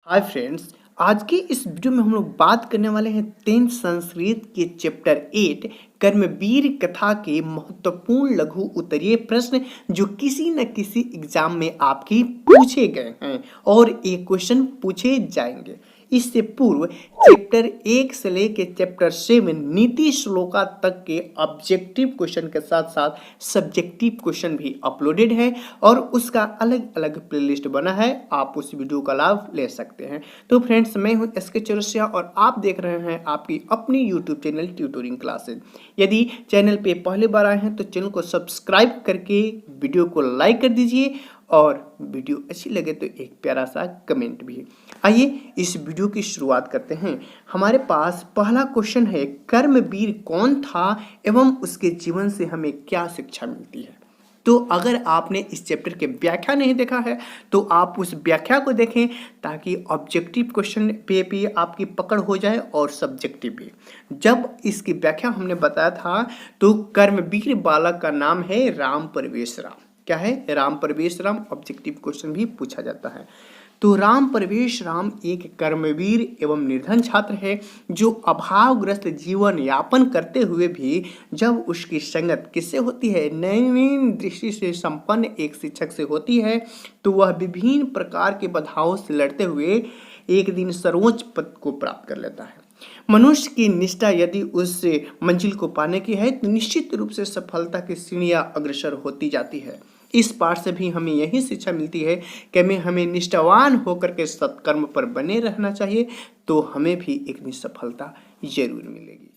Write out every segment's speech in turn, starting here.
Hi friends. आज की इस वीडियो में हम लोग बात करने वाले हैं 10th संस्कृत के चैप्टर 8 कर्मवीर कथा के महत्वपूर्ण लघु उत्तरीय प्रश्न जो किसी न किसी एग्जाम में आपकी पूछे गए हैं और एक क्वेश्चन पूछे जाएंगे। इससे पूर्व चैप्टर 1 से लेके चैप्टर 7 नीति श्लोका तक के ऑब्जेक्टिव क्वेश्चन के साथ साथ सब्जेक्टिव क्वेश्चन भी अपलोडेड है और उसका अलग अलग प्लेलिस्ट बना है। आप उस वीडियो का लाभ ले सकते हैं। तो फ्रेंड्स, मैं हूं एसके चौरसिया और आप देख रहे हैं आपकी अपनी यूट्यूब चैनल ट्यूटोरिंग क्लासेज। यदि चैनल पे पहली बार आए हैं तो चैनल को सब्सक्राइब करके वीडियो को लाइक कर दीजिए और वीडियो अच्छी लगे तो एक प्यारा सा कमेंट भी। आइए इस वीडियो की शुरुआत करते हैं। हमारे पास पहला क्वेश्चन है, कर्मवीर कौन था एवं उसके जीवन से हमें क्या शिक्षा मिलती है। तो अगर आपने इस चैप्टर के व्याख्या नहीं देखा है तो आप उस व्याख्या को देखें ताकि ऑब्जेक्टिव क्वेश्चन पे भी आपकी पकड़ हो जाए और सब्जेक्टिव भी। जब इसकी व्याख्या हमने बताया था तो कर्मवीर बालक का नाम है राम परवेश राम। क्या है? राम परवेश राम। ऑब्जेक्टिव क्वेश्चन भी पूछा जाता है। तो राम परवेश राम एक कर्मवीर एवं निर्धन छात्र है जो अभावग्रस्त जीवन यापन करते हुए भी जब उसकी संगत किससे होती है, नवीन दृष्टि से संपन्न एक शिक्षक से होती है, तो वह विभिन्न प्रकार के बाधाओं से लड़ते हुए एक दिन सर्वोच्च पद को प्राप्त कर लेता है। मनुष्य की निष्ठा यदि उस मंजिल को पाने की है तो निश्चित रूप से सफलता की सीढ़ियां अग्रसर होती जाती है। इस पाठ से भी हमें यही शिक्षा मिलती है कि हमें निष्ठावान होकर के सत्कर्म पर बने रहना चाहिए, तो हमें भी एक दिन सफलता जरूर मिलेगी।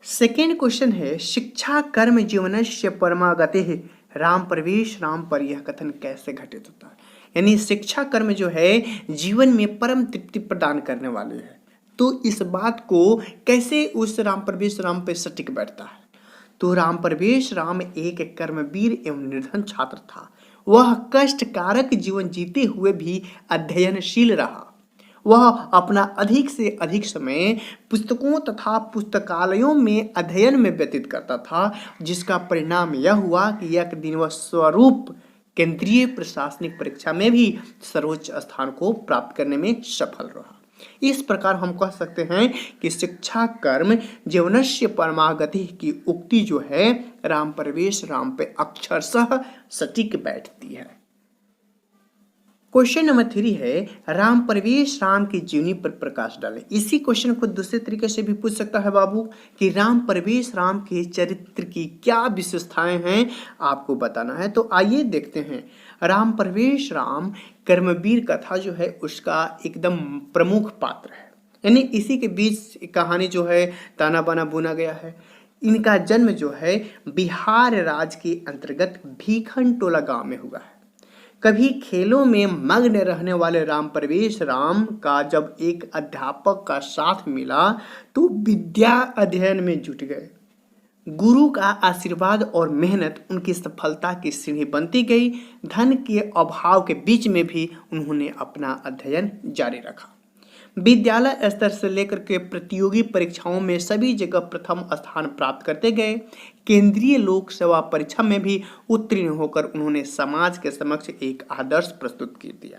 सेकेंड क्वेश्चन है, शिक्षा कर्म जीवनस्य परमागते राम परवेश राम पर यह कथन कैसे घटित होता है। यानी शिक्षा कर्म जो है जीवन में परम तृप्ति प्रदान करने वाले है, तो इस बात को कैसे उस राम परवेश राम पे सटीक बैठता है। तो राम परवेश राम एक कर्मवीर एवं निर्धन छात्र था। वह कष्टकारक जीवन जीते हुए भी अध्ययनशील रहा। वह अपना अधिक से अधिक समय पुस्तकों तथा पुस्तकालयों में अध्ययन में व्यतीत करता था, जिसका परिणाम यह हुआ कि एक दिन वह स्वरूप केंद्रीय प्रशासनिक परीक्षा में भी सर्वोच्च स्थान को प्राप्त करने में सफल रहा। इस प्रकार हम कह सकते हैं कि शिक्षा कर्म जीवनस्य परमागति की उक्ति जो है राम परवेश राम पे अक्षरशः सटीक बैठती है। क्वेश्चन नंबर 3 है, राम परवेश राम की जीवनी पर प्रकाश डालें। इसी क्वेश्चन को दूसरे तरीके से भी पूछ सकता है बाबू कि राम परवेश राम के चरित्र की क्या विशेषताएं हैं, आपको बताना है। तो आइए देखते हैं। राम परवेश राम कर्मवीर कथा जो है उसका एकदम प्रमुख पात्र है, यानी इसी के बीच कहानी जो है ताना बाना बुना गया है। इनका जन्म जो है बिहार राज्य के अंतर्गत भीखन टोला गांव में हुआ है। कभी खेलों में मग्न रहने वाले राम परवेश राम का जब एक अध्यापक का साथ मिला तो विद्या अध्ययन में जुट गए। गुरु का आशीर्वाद और मेहनत उनकी सफलता की सीढ़ी बनती गई। धन के अभाव के बीच में भी उन्होंने अपना अध्ययन जारी रखा। विद्यालय स्तर से लेकर के प्रतियोगी परीक्षाओं में सभी जगह प्रथम स्थान प्राप्त करते गए। केंद्रीय लोक सेवा परीक्षा में भी उत्तीर्ण होकर उन्होंने समाज के समक्ष एक आदर्श प्रस्तुत कर दिया।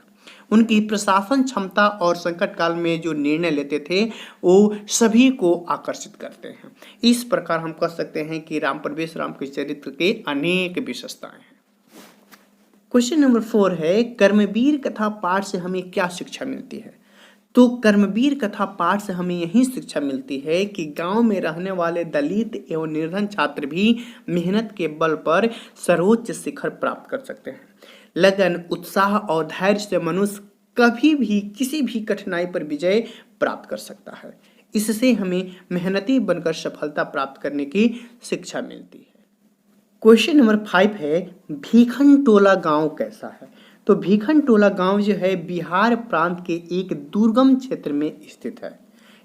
उनकी प्रशासन क्षमता और संकट काल में जो निर्णय लेते थे वो सभी को आकर्षित करते हैं। इस प्रकार हम कह सकते हैं कि राम परवेश राम के चरित्र के अनेक विशेषताएं हैं। क्वेश्चन नंबर 4 है, कर्मवीर कथा पाठ से हमें क्या शिक्षा मिलती है। तो कर्मवीर कथा पाठ से हमें यही शिक्षा मिलती है कि गांव में रहने वाले दलित एवं निर्धन छात्र भी मेहनत के बल पर सर्वोच्च शिखर प्राप्त कर सकते हैं। लगन, उत्साह और धैर्य से मनुष्य कभी भी किसी भी कठिनाई पर विजय प्राप्त कर सकता है। इससे हमें मेहनती बनकर सफलता प्राप्त करने की शिक्षा मिलती है। क्वेश्चन नंबर 5 है, भीखन टोला गांव कैसा है। तो भीखन टोला गांव जो है बिहार प्रांत के एक दुर्गम क्षेत्र में स्थित है।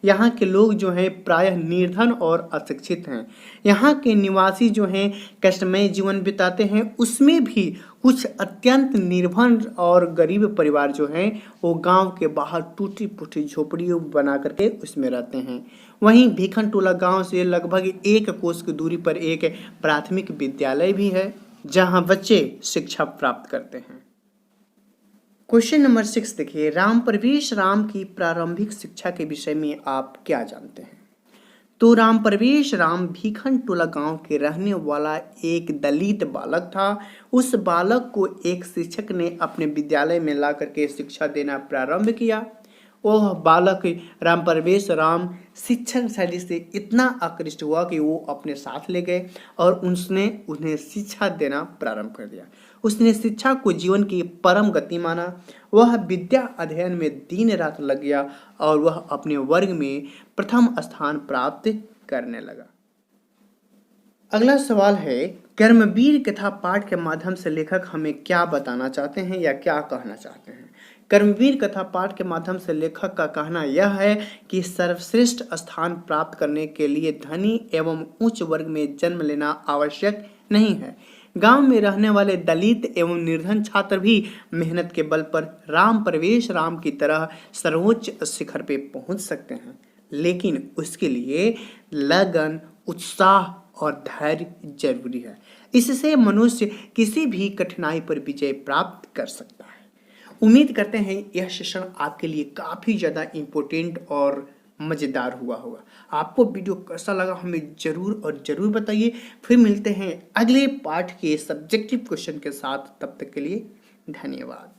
यहाँ के लोग जो हैं प्रायः निर्धन और अशिक्षित हैं। यहाँ के निवासी जो हैं कष्टमय जीवन बिताते हैं, उसमें भी कुछ अत्यंत निर्धन और गरीब परिवार जो हैं वो गांव के बाहर टूटी फूटी झोपड़ियों बना करके उसमें रहते हैं। वहीं भीखन टोला गांव से लगभग 1 कोस की दूरी पर एक प्राथमिक विद्यालय भी है जहाँ बच्चे शिक्षा प्राप्त करते हैं। क्वेश्चन नंबर 6 देखिए, राम प्रवेश राम की प्रारंभिक शिक्षा के विषय में आप क्या जानते हैं? तो राम प्रवेश राम भीखन टोला गांव के रहने वाला एक दलित बालक था। उस बालक को एक शिक्षक ने अपने विद्यालय में ला करके शिक्षा देना प्रारंभ किया। वह बालक राम प्रवेश राम शिक्षण शैली से इतना आकृष्ट हुआ कि वो अपने साथ ले गए और उसने उन्हें शिक्षा देना प्रारंभ कर दिया। उसने शिक्षा को जीवन की परम गति माना। वह विद्या अध्ययन में दिन रात लग गया और वह अपने वर्ग में प्रथम स्थान प्राप्त करने लगा। अगला सवाल है, कर्मवीर कथा पाठ के माध्यम से लेखक हमें क्या बताना चाहते हैं या क्या कहना चाहते हैं? कर्मवीर कथा पाठ के माध्यम से लेखक का कहना यह है कि सर्वश्रेष्ठ स्थान प्राप्त करने के लिए धनी एवं उच्च वर्ग में जन्म लेना आवश्यक नहीं है। गांव में रहने वाले दलित एवं निर्धन छात्र भी मेहनत के बल पर राम प्रवेश राम की तरह सर्वोच्च शिखर पे पहुंच सकते हैं, लेकिन उसके लिए लगन, उत्साह और धैर्य जरूरी है। इससे मनुष्य किसी भी कठिनाई पर विजय प्राप्त कर सकता है। उम्मीद करते हैं यह सेशन आपके लिए काफ़ी ज़्यादा इम्पोर्टेंट और मज़ेदार हुआ होगा। आपको वीडियो कैसा लगा हमें ज़रूर और ज़रूर बताइए। फिर मिलते हैं अगले पाठ के सब्जेक्टिव क्वेश्चन के साथ। तब तक के लिए धन्यवाद।